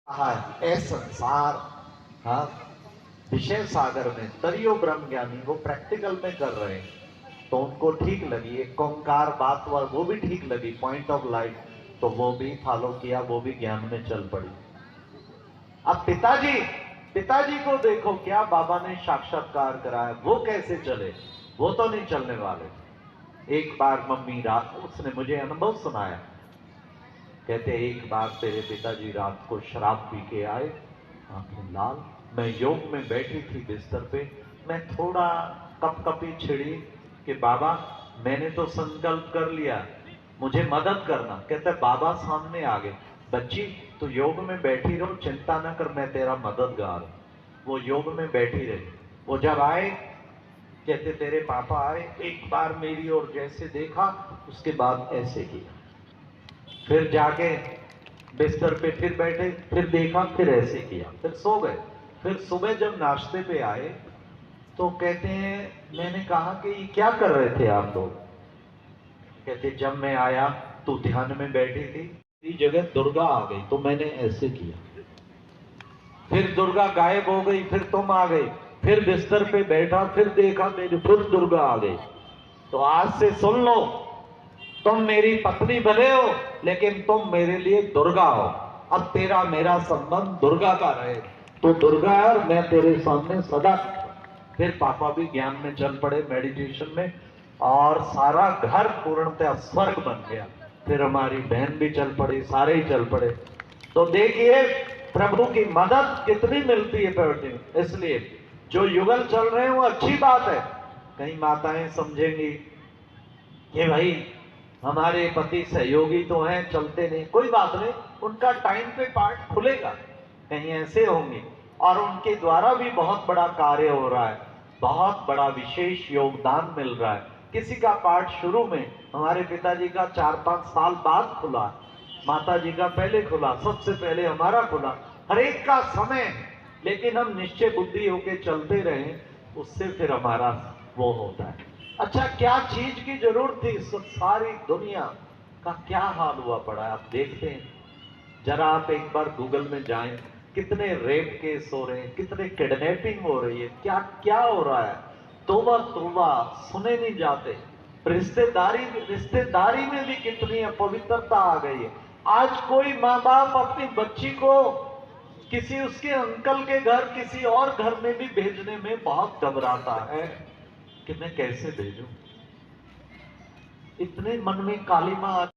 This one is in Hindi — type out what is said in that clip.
हाँ, ए संसार, हाँ, विषय सागर में तरियो ब्रह्म ज्ञानी वो प्रैक्टिकल में कर रहे हैं तो उनको ठीक लगी, एक कंकार बात वो भी ठीक लगी, पॉइंट ऑफ लाइट, तो वो भी फॉलो किया, वो भी ज्ञान में चल पड़ी। अब पिताजी को देखो क्या बाबा ने साक्षात्कार कराया, वो कैसे चले, वो तो नहीं चलने वाले। एक बार मम्मी रात, उसने मुझे अनुभव सुनाया, कहते एक बार तेरे पिताजी रात को शराब पी के आए, आंखें लाल, मैं योग में बैठी थी बिस्तर पे, मैं थोड़ा कपकपी छिड़ी कि बाबा मैंने तो संकल्प कर लिया, मुझे मदद करना। कहते बाबा सामने आ गए, बच्ची तू योग में बैठी रहो, चिंता न कर, मैं तेरा मददगार हूं। वो योग में बैठी रही। वो जब आए, कहते तेरे पापा आए, एक बार मेरी ओर जैसे देखा, उसके बाद ऐसे किया, फिर जाके बिस्तर पे फिर बैठे, फिर देखा, फिर ऐसे किया, फिर सो गए। फिर सुबह जब नाश्ते पे आए तो कहते हैं मैंने कहा कि ये क्या कर रहे थे आप लोग। कहते जब मैं आया तो ध्यान में बैठी थी, इस जगह दुर्गा आ गई तो मैंने ऐसे किया, फिर दुर्गा गायब हो गई, फिर तुम आ गई, फिर बिस्तर पे बैठा, फिर देखा मेरी, फिर दुर्गा आ गई। तो आज से सुन लो, तुम मेरी पत्नी भले हो लेकिन तुम मेरे लिए दुर्गा हो। अब तेरा मेरा संबंध दुर्गा का रहे, तो दुर्गा है और मैं तेरे सामने सदा। फिर पापा भी ज्ञान में चल पड़े, मेडिटेशन में, और सारा घर पूर्णतः स्वर्ग बन गया। फिर हमारी बहन भी चल पड़ी, सारे ही चल पड़े। तो देखिए प्रभु की मदद कितनी मिलती है प्रवृत्ति में। इसलिए जो युगल चल रहे हैं वो अच्छी बात है। कई माताएं समझेंगी कि भाई हमारे पति सहयोगी तो हैं, चलते नहीं, कोई बात नहीं, उनका टाइम पे पार्ट खुलेगा, कहीं ऐसे होंगे, और उनके द्वारा भी बहुत बड़ा कार्य हो रहा है, बहुत बड़ा विशेष योगदान मिल रहा है। किसी का पार्ट शुरू में, हमारे पिताजी का 4-5 साल बाद खुला, माता जी का पहले खुला, सबसे पहले हमारा खुला, हर एक का समय है, लेकिन हम निश्चय बुद्धि होके चलते रहे, उससे फिर हमारा वो होता है। अच्छा क्या चीज की जरूरत थी, सारी दुनिया का क्या हाल हुआ पड़ा है आप देखते हैं। जरा आप एक बार गूगल में जाएं, कितने रेप केस हो रहे हैं, कितने किडनैपिंग हो रही है, क्या क्या हो रहा है, तौबा तौबा, सुने नहीं जाते। रिश्तेदारी में भी कितनी अपवित्रता आ गई है। आज कोई माँ बाप अपनी बच्ची को किसी उसके अंकल के घर, किसी और घर में भी भेजने में बहुत घबराता है कि मैं कैसे भेजूं, इतने मन में कालिमा